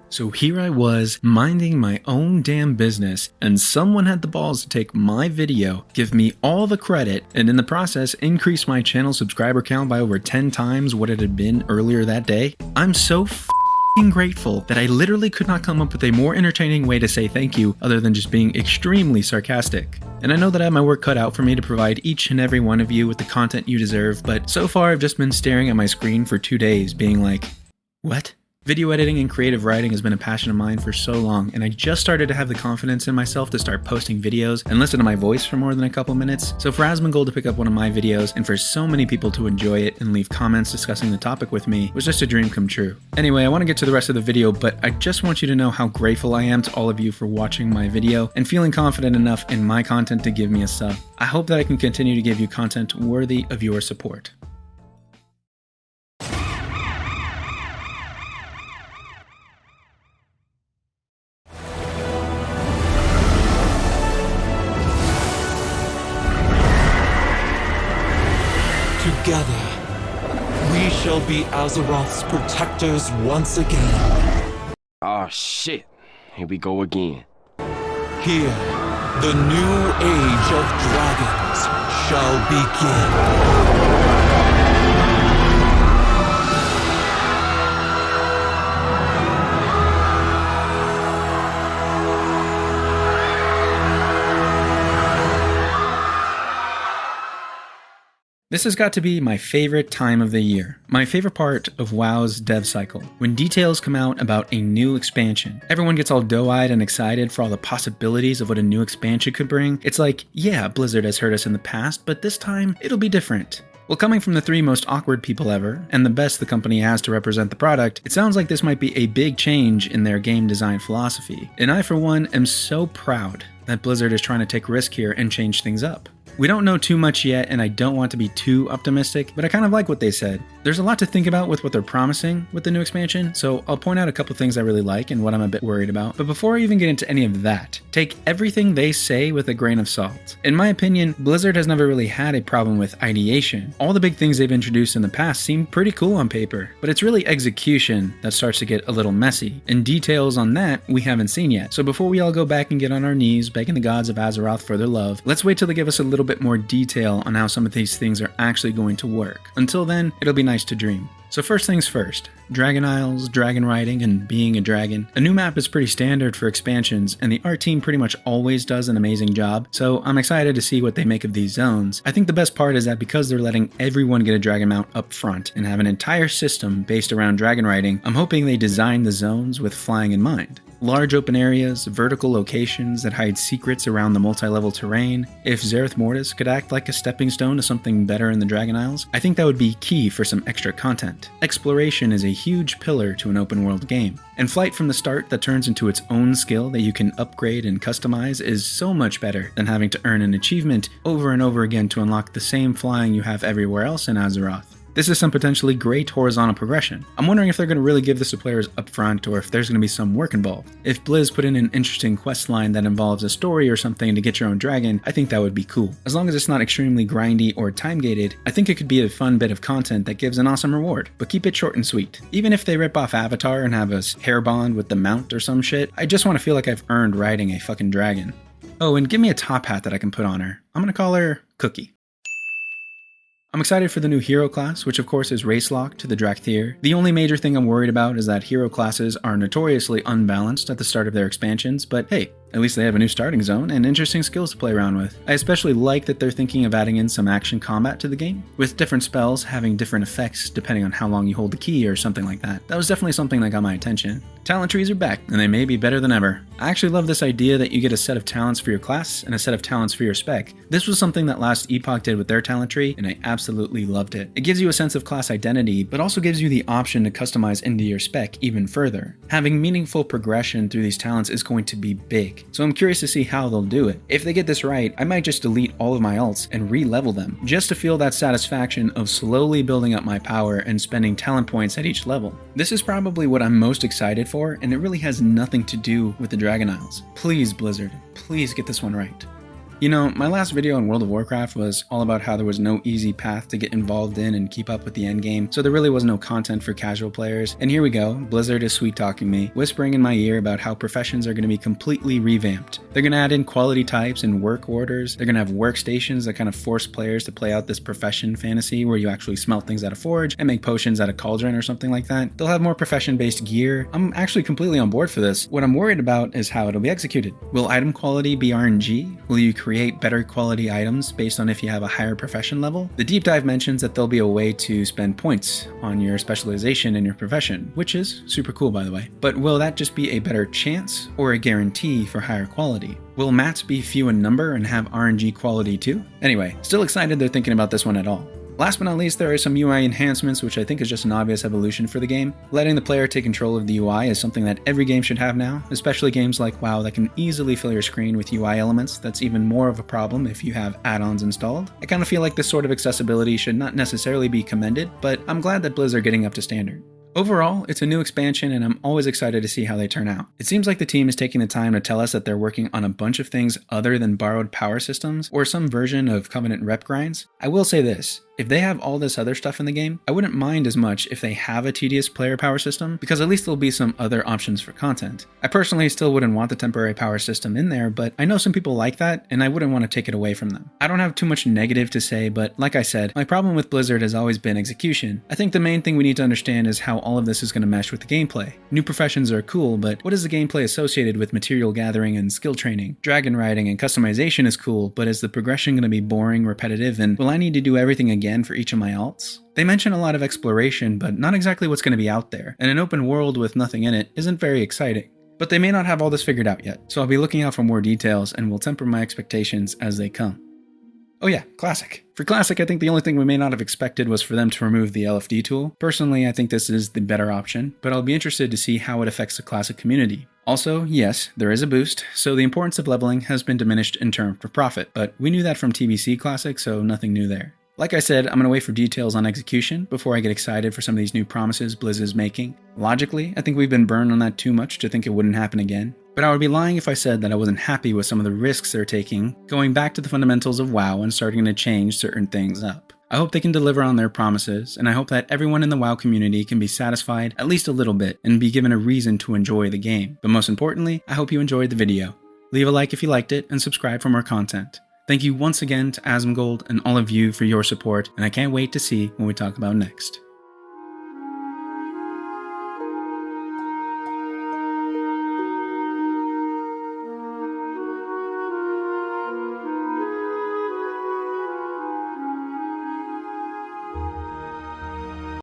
So here I was, minding my own damn business, and someone had the balls to take my video, give me all the credit, and in the process increase my channel subscriber count by over 10 times what it had been earlier that day. I'm so f***ing grateful that I literally could not come up with a more entertaining way to say thank you other than just being extremely sarcastic. And I know that I have my work cut out for me to provide each and every one of you with the content you deserve, but so far I've just been staring at my screen for 2 days being like, what? Video editing and creative writing has been a passion of mine for so long, and I just started to have the confidence in myself to start posting videos and listen to my voice for more than a couple minutes. So for Asmongold to pick up one of my videos and for so many people to enjoy it and leave comments discussing the topic with me was just a dream come true. Anyway, I want to get to the rest of the video, but I just want you to know how grateful I am to all of you for watching my video and feeling confident enough in my content to give me a sub. I hope that I can continue to give you content worthy of your support. Together, we shall be Azeroth's protectors once again. Oh shit, here we go again. Here, the new age of dragons shall begin. This has got to be my favorite time of the year. My favorite part of WoW's dev cycle. When details come out about a new expansion, everyone gets all doe-eyed and excited for all the possibilities of what a new expansion could bring. It's like, yeah, Blizzard has hurt us in the past, but this time it'll be different. Well, coming from the 3 most awkward people ever, and the best the company has to represent the product, it sounds like this might be a big change in their game design philosophy. And I, for one, am so proud that Blizzard is trying to take risk here and change things up. We don't know too much yet, and I don't want to be too optimistic, but I kind of like what they said. There's a lot to think about with what they're promising with the new expansion, so I'll point out a couple things I really like and what I'm a bit worried about. But before I even get into any of that, take everything they say with a grain of salt. In my opinion, Blizzard has never really had a problem with ideation. All the big things they've introduced in the past seem pretty cool on paper, but it's really execution that starts to get a little messy, and details on that we haven't seen yet. So before we all go back and get on our knees begging the gods of Azeroth for their love, let's wait till they give us a little bit more detail on how some of these things are actually going to work. Until then, it'll be nice to dream. So first things first, Dragon Isles, dragon riding, and being a dragon. A new map is pretty standard for expansions, and the art team pretty much always does an amazing job, so I'm excited to see what they make of these zones. I think the best part is that because they're letting everyone get a dragon mount up front and have an entire system based around dragon riding, I'm hoping they design the zones with flying in mind. Large open areas, vertical locations that hide secrets around the multi-level terrain. If Zereth Mortis could act like a stepping stone to something better in the Dragon Isles, I think that would be key for some extra content. Exploration is a huge pillar to an open world game, and flight from the start that turns into its own skill that you can upgrade and customize is so much better than having to earn an achievement over and over again to unlock the same flying you have everywhere else in Azeroth. This is some potentially great horizontal progression. I'm wondering if they're going to really give this to players up front or if there's going to be some work involved. If Blizz put in an interesting quest line that involves a story or something to get your own dragon, I think that would be cool. As long as it's not extremely grindy or time-gated, I think it could be a fun bit of content that gives an awesome reward, but keep it short and sweet. Even if they rip off Avatar and have us hair bond with the mount or some shit, I just want to feel like I've earned riding a fucking dragon. Oh, and give me a top hat that I can put on her. I'm going to call her Cookie. I'm excited for the new hero class, which of course is race locked to the Drakthir. The only major thing I'm worried about is that hero classes are notoriously unbalanced at the start of their expansions, but hey, at least they have a new starting zone and interesting skills to play around with. I especially like that they're thinking of adding in some action combat to the game, with different spells having different effects depending on how long you hold the key or something like that. That was definitely something that got my attention. Talent trees are back, and they may be better than ever. I actually love this idea that you get a set of talents for your class and a set of talents for your spec. This was something that last Epoch did with their talent tree, and I absolutely loved it. It gives you a sense of class identity, but also gives you the option to customize into your spec even further. Having meaningful progression through these talents is going to be big, so I'm curious to see how they'll do it. If they get this right, I might just delete all of my alts and re-level them, just to feel that satisfaction of slowly building up my power and spending talent points at each level. This is probably what I'm most excited for, and it really has nothing to do with the Dragon Isles. Please, Blizzard, please get this one right. You know, my last video on World of Warcraft was all about how there was no easy path to get involved in and keep up with the endgame, so there really was no content for casual players. And here we go, Blizzard is sweet-talking me, whispering in my ear about how professions are going to be completely revamped. They're going to add in quality types and work orders, they're going to have workstations that kind of force players to play out this profession fantasy where you actually smelt things out of forge and make potions out of cauldron or something like that. They'll have more profession-based gear. I'm actually completely on board for this. What I'm worried about is how it'll be executed. Will item quality be RNG? Will you create better quality items based on if you have a higher profession level? The deep dive mentions that there'll be a way to spend points on your specialization in your profession, which is super cool by the way. But will that just be a better chance or a guarantee for higher quality? Will mats be few in number and have RNG quality too? Anyway, still excited they're thinking about this one at all. Last but not least, there are some UI enhancements, which I think is just an obvious evolution for the game. Letting the player take control of the UI is something that every game should have now, especially games like WoW that can easily fill your screen with UI elements. That's even more of a problem if you have add-ons installed. I kind of feel like this sort of accessibility should not necessarily be commended, but I'm glad that Blizz are getting up to standard. Overall, it's a new expansion and I'm always excited to see how they turn out. It seems like the team is taking the time to tell us that they're working on a bunch of things other than borrowed power systems or some version of Covenant rep grinds. I will say this, if they have all this other stuff in the game, I wouldn't mind as much if they have a tedious player power system, because at least there'll be some other options for content. I personally still wouldn't want the temporary power system in there, but I know some people like that, and I wouldn't want to take it away from them. I don't have too much negative to say, but like I said, my problem with Blizzard has always been execution. I think the main thing we need to understand is how all of this is going to mesh with the gameplay. New professions are cool, but what is the gameplay associated with material gathering and skill training? Dragon riding and customization is cool, but is the progression going to be boring, repetitive, and will I need to do everything again for each of my alts? They mention a lot of exploration, but not exactly what's going to be out there, and an open world with nothing in it isn't very exciting. But they may not have all this figured out yet, so I'll be looking out for more details and will temper my expectations as they come. Oh yeah, Classic. For Classic, I think the only thing we may not have expected was for them to remove the LFD tool. Personally, I think this is the better option, but I'll be interested to see how it affects the Classic community. Also, yes, there is a boost, so the importance of leveling has been diminished in terms of profit, but we knew that from TBC Classic, so nothing new there. Like I said, I'm going to wait for details on execution before I get excited for some of these new promises Blizz is making. Logically, I think we've been burned on that too much to think it wouldn't happen again. But I would be lying if I said that I wasn't happy with some of the risks they're taking, going back to the fundamentals of WoW and starting to change certain things up. I hope they can deliver on their promises, and I hope that everyone in the WoW community can be satisfied at least a little bit and be given a reason to enjoy the game. But most importantly, I hope you enjoyed the video. Leave a like if you liked it and subscribe for more content. Thank you once again to Asmongold and all of you for your support, and I can't wait to see what we talk about next.